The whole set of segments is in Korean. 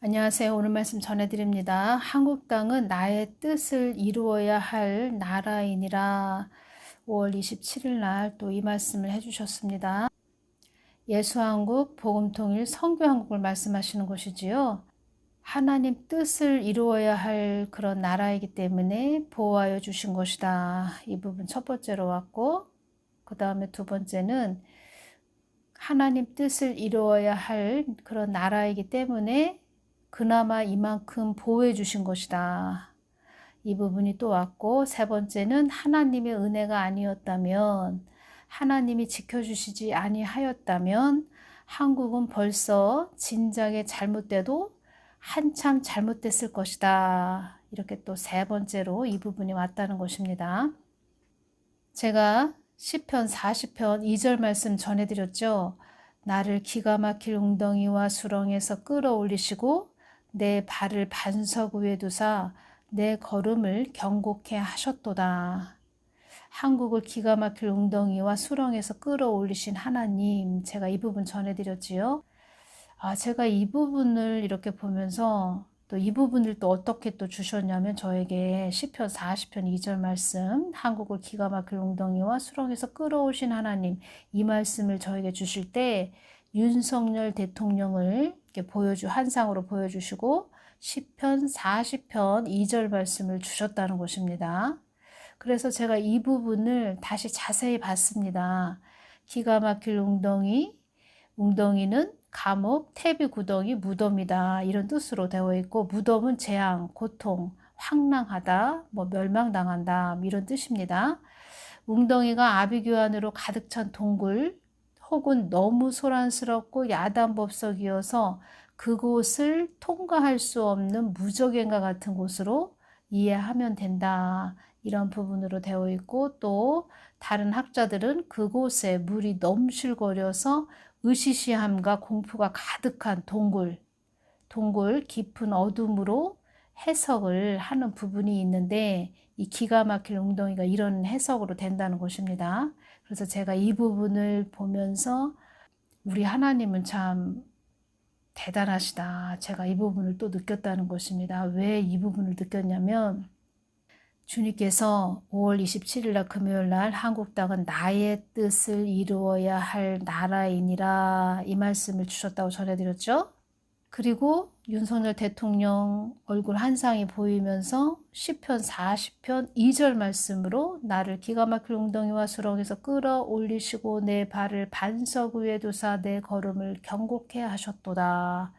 안녕하세요. 오늘 말씀 전해드립니다. 한국 땅은 나의 뜻을 이루어야 할 나라이니라. 5월 27일 날 또 이 말씀을 해주셨습니다. 예수한국 복음통일 선교한국을 말씀하시는 것이지요. 하나님 뜻을 이루어야 할 그런 나라이기 때문에 보호하여 주신 것이다. 이 부분 첫 번째로 왔고, 그 다음에 두 번째는 하나님 뜻을 이루어야 할 그런 나라이기 때문에 그나마 이만큼 보호해 주신 것이다. 이 부분이 또 왔고, 세 번째는 하나님의 은혜가 아니었다면, 하나님이 지켜주시지 아니하였다면 한국은 벌써 진작에 잘못돼도 한참 잘못됐을 것이다. 이렇게 또 세 번째로 이 부분이 왔다는 것입니다. 제가 시편 40편 2절 말씀 전해드렸죠. 나를 기가 막힐 웅덩이와 수렁에서 끌어올리시고 내 발을 반석 위에 두사 내 걸음을 경고케 하셨도다. 한국을 기가 막힐 웅덩이와 수렁에서 끌어올리신 하나님, 제가 이 부분 전해드렸지요. 제가 이 부분을 이렇게 보면서 또 이 부분을 또 어떻게 또 주셨냐면 저에게 시편 40편 2절 말씀, 한국을 기가 막힐 웅덩이와 수렁에서 끌어오신 하나님, 이 말씀을 저에게 주실 때 윤석열 대통령을 이렇게 한상으로 보여주시고 시편 40편 2절 말씀을 주셨다는 것입니다. 그래서 제가 이 부분을 다시 자세히 봤습니다. 기가 막힐 웅덩이는 감옥, 태비 구덩이, 무덤이다. 이런 뜻으로 되어 있고, 무덤은 재앙, 고통, 황량하다, 멸망당한다. 이런 뜻입니다. 웅덩이가 아비규환으로 가득 찬 동굴, 혹은 너무 소란스럽고 야단법석이어서 그곳을 통과할 수 없는 무적행과 같은 곳으로 이해하면 된다. 이런 부분으로 되어 있고, 또 다른 학자들은 그곳에 물이 넘실거려서 으시시함과 공포가 가득한 동굴 깊은 어둠으로 해석을 하는 부분이 있는데, 이 기가 막힐 웅덩이가 이런 해석으로 된다는 것입니다. 그래서 제가 이 부분을 보면서 우리 하나님은 참 대단하시다. 제가 이 부분을 또 느꼈다는 것입니다. 왜 이 부분을 느꼈냐면, 주님께서 5월 27일 날 금요일 날 한국 땅은 나의 뜻을 이루어야 할 나라이니라, 이 말씀을 주셨다고 전해드렸죠. 그리고 윤석열 대통령 얼굴 한상이 보이면서 시편 40편 2절 말씀으로 나를 기가 막힐 웅덩이와 수렁에서 끌어올리시고 내 발을 반석 위에 두사 내 걸음을 경고케 하셨도다.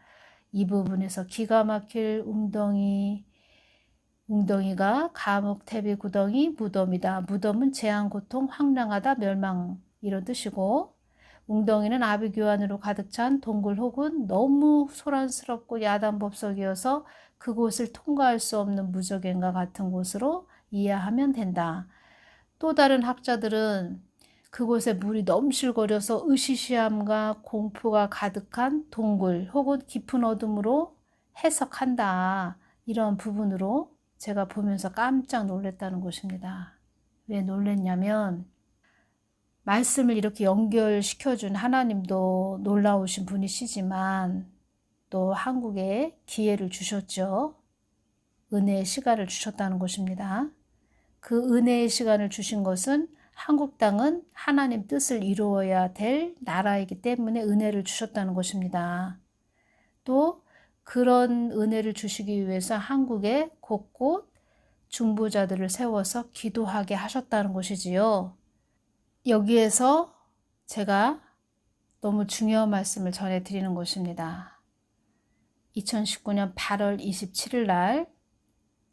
이 부분에서 기가 막힐 웅덩이가 감옥, 태비, 구덩이, 무덤이다. 무덤은 재앙, 고통, 황량하다, 멸망, 이런 뜻이고, 웅덩이는 아비규환으로 가득 찬 동굴 혹은 너무 소란스럽고 야단법석이어서 그곳을 통과할 수 없는 무적행과 같은 곳으로 이해하면 된다. 또 다른 학자들은 그곳에 물이 넘실거려서 으시시함과 공포가 가득한 동굴 혹은 깊은 어둠으로 해석한다. 이런 부분으로 제가 보면서 깜짝 놀랐다는 것입니다. 왜 놀랐냐면, 말씀을 이렇게 연결시켜준 하나님도 놀라우신 분이시지만 또 한국에 기회를 주셨죠. 은혜의 시간을 주셨다는 것입니다. 그 은혜의 시간을 주신 것은 한국 땅은 하나님 뜻을 이루어야 될 나라이기 때문에 은혜를 주셨다는 것입니다. 또 그런 은혜를 주시기 위해서 한국에 곳곳 중보자들을 세워서 기도하게 하셨다는 것이지요. 여기에서 제가 너무 중요한 말씀을 전해드리는 것입니다. 2019년 8월 27일 날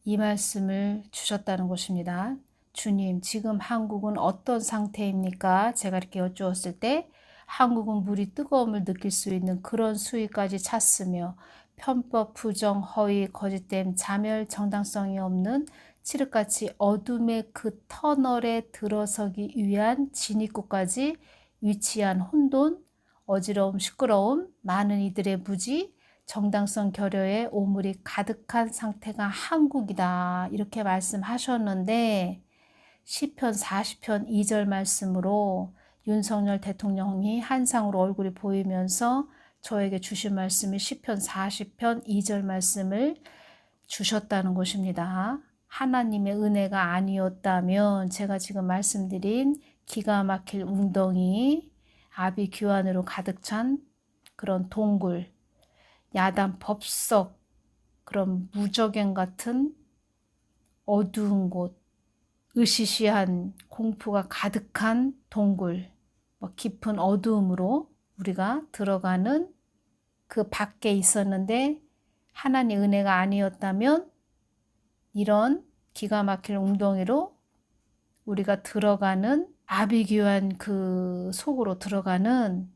이 말씀을 주셨다는 것입니다. 주님, 지금 한국은 어떤 상태입니까? 제가 이렇게 여쭈었을 때 한국은 물이 뜨거움을 느낄 수 있는 그런 수위까지 찼으며 편법, 부정, 허위, 거짓됨, 자멸, 정당성이 없는 칠흑같이 어둠의 그 터널에 들어서기 위한 진입구까지 위치한 혼돈, 어지러움, 시끄러움, 많은 이들의 무지, 정당성 결여의 오물이 가득한 상태가 한국이다. 이렇게 말씀하셨는데, 시편 40편 2절 말씀으로 윤석열 대통령이 한상으로 얼굴이 보이면서 저에게 주신 말씀이 시편 40편 2절 말씀을 주셨다는 것입니다. 하나님의 은혜가 아니었다면 제가 지금 말씀드린 기가 막힐 웅덩이, 아비규환으로 가득 찬 그런 동굴, 야단 법석, 그런 무저갱 같은 어두운 곳, 으시시한 공포가 가득한 동굴, 깊은 어두움으로 우리가 들어가는 그 밖에 있었는데 하나님 은혜가 아니었다면 이런 기가 막힐 웅덩이로 우리가 들어가는 아비규환 그 속으로 들어가는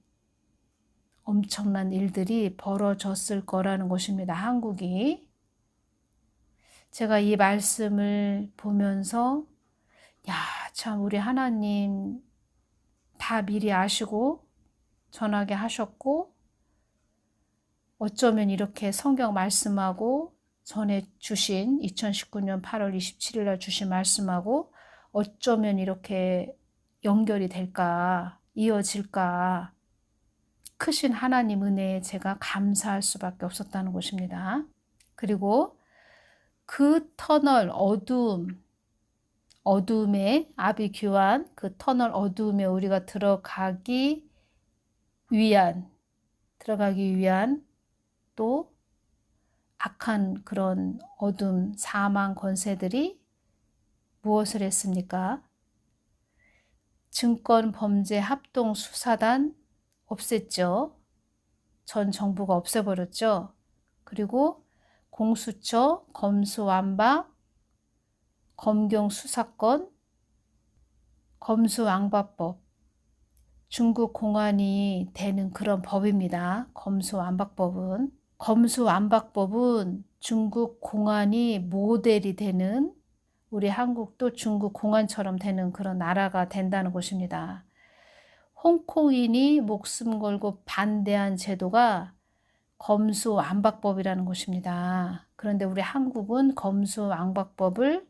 엄청난 일들이 벌어졌을 거라는 것입니다. 한국이. 제가 이 말씀을 보면서 야, 참 우리 하나님 다 미리 아시고 전하게 하셨고 어쩌면 이렇게 성경 말씀하고 전에 주신 2019년 8월 27일 날 주신 말씀하고 어쩌면 이렇게 연결이 될까, 이어질까. 크신 하나님 은혜에 제가 감사할 수밖에 없었다는 것입니다. 그리고 그 터널 어둠의 아비규환, 그 터널 어둠에 우리가 들어가기 위한 또 악한 그런 어둠, 사망 권세들이 무엇을 했습니까? 증권범죄합동수사단 없앴죠. 전 정부가 없애버렸죠. 그리고 공수처, 검수완박, 검경수사권, 검수왕박법, 중국 공안이 되는 그런 법입니다. 검수완박법은 중국 공안이 모델이 되는, 우리 한국도 중국 공안처럼 되는 그런 나라가 된다는 것입니다. 홍콩인이 목숨 걸고 반대한 제도가 검수완박법이라는 것입니다. 그런데 우리 한국은 검수완박법을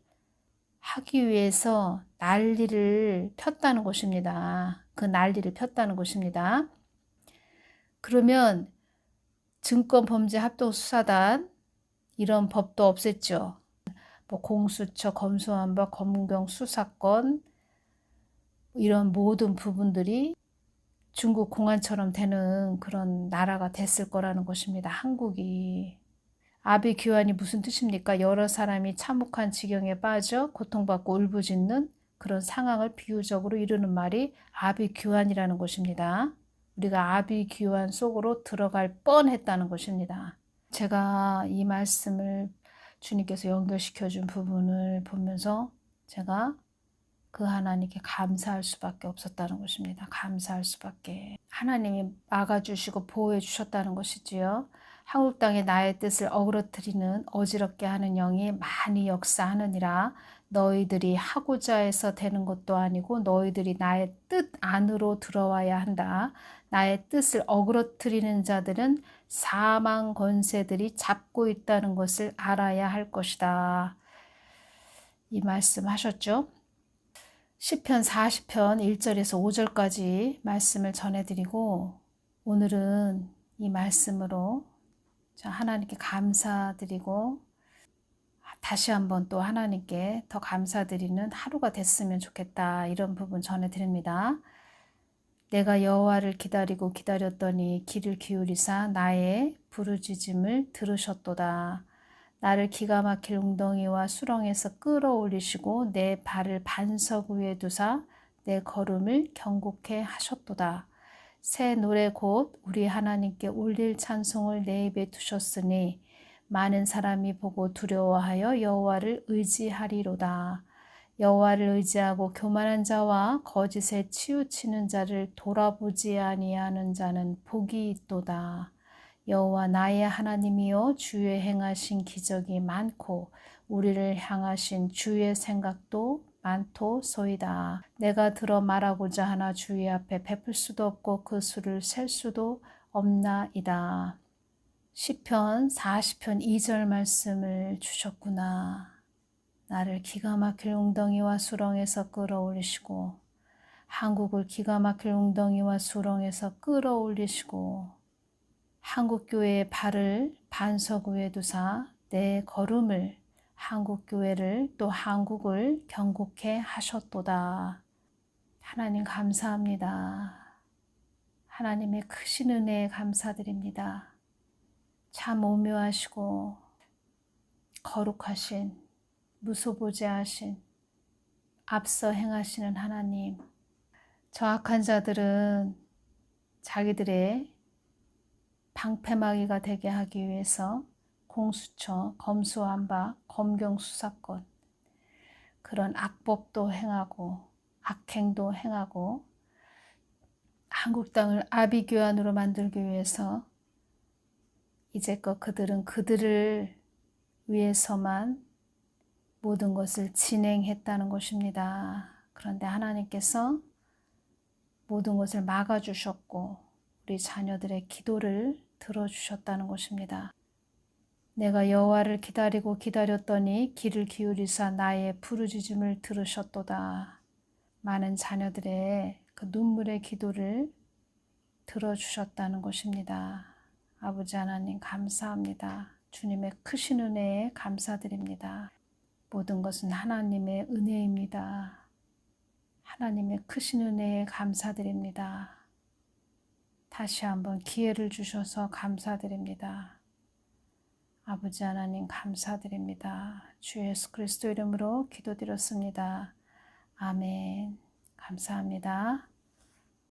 하기 위해서 난리를 폈다는 것입니다. 그 난리를 폈다는 것입니다. 그러면 증권범죄합동수사단 이런 법도 없앴죠. 공수처, 검수완박, 검경수사권 이런 모든 부분들이 중국 공안처럼 되는 그런 나라가 됐을 거라는 것입니다. 한국이. 아비규환이 무슨 뜻입니까? 여러 사람이 참혹한 지경에 빠져 고통받고 울부짖는 그런 상황을 비유적으로 이루는 말이 아비규환이라는 것입니다. 우리가 아비규환 속으로 들어갈 뻔했다는 것입니다. 제가 이 말씀을 주님께서 연결시켜 준 부분을 보면서 제가 그 하나님께 감사할 수밖에 없었다는 것입니다. 감사할 수밖에. 하나님이 막아주시고 보호해 주셨다는 것이지요. 한국 땅에 나의 뜻을 어그러뜨리는 어지럽게 하는 영이 많이 역사하느니라. 너희들이 하고자 해서 되는 것도 아니고 너희들이 나의 뜻 안으로 들어와야 한다. 나의 뜻을 어그러뜨리는 자들은 사망 권세들이 잡고 있다는 것을 알아야 할 것이다. 이 말씀 하셨죠? 시편 40편 1절에서 5절까지 말씀을 전해드리고 오늘은 이 말씀으로 하나님께 감사드리고 다시 한번 또 하나님께 더 감사드리는 하루가 됐으면 좋겠다. 이런 부분 전해드립니다. 내가 여호와를 기다리고 기다렸더니 귀를 기울이사 나의 부르짖음을 들으셨도다. 나를 기가 막힐 웅덩이와 수렁에서 끌어올리시고 내 발을 반석 위에 두사 내 걸음을 경고케 하셨도다. 새 노래 곧 우리 하나님께 올릴 찬송을 내 입에 두셨으니 많은 사람이 보고 두려워하여 여호와를 의지하리로다. 여호와를 의지하고 교만한 자와 거짓에 치우치는 자를 돌아보지 아니하는 자는 복이 있도다. 여호와 나의 하나님이여 주의 행하신 기적이 많고 우리를 향하신 주의 생각도 많도소이다. 내가 들어 말하고자 하나 주의 앞에 베풀 수도 없고 그 수를 셀 수도 없나이다. 시편 40편 2절 말씀을 주셨구나. 나를 기가 막힐 웅덩이와 수렁에서 끌어올리시고 한국을 기가 막힐 웅덩이와 수렁에서 끌어올리시고 한국교회의 발을 반석 위에 두사 내 걸음을 한국교회를 또 한국을 경고케 하셨도다. 하나님 감사합니다. 하나님의 크신 은혜에 감사드립니다. 참 오묘하시고 거룩하신 무소부재하신 앞서 행하시는 하나님. 저 악한 자들은 자기들의 방패막이가 되게 하기 위해서 공수처, 검수완박, 검경수사권 그런 악법도 행하고 악행도 행하고 한국 땅을 아비규환으로 만들기 위해서 이제껏 그들은 그들을 위해서만 모든 것을 진행했다는 것입니다. 그런데 하나님께서 모든 것을 막아주셨고 우리 자녀들의 기도를 들어주셨다는 것입니다. 내가 여호와를 기다리고 기다렸더니 귀를 기울이사 나의 부르짖음을 들으셨도다. 많은 자녀들의 그 눈물의 기도를 들어주셨다는 것입니다. 아버지 하나님 감사합니다. 주님의 크신 은혜에 감사드립니다. 모든 것은 하나님의 은혜입니다. 하나님의 크신 은혜에 감사드립니다. 다시 한번 기회를 주셔서 감사드립니다. 아버지 하나님 감사드립니다. 주 예수 그리스도 이름으로 기도드렸습니다. 아멘. 감사합니다.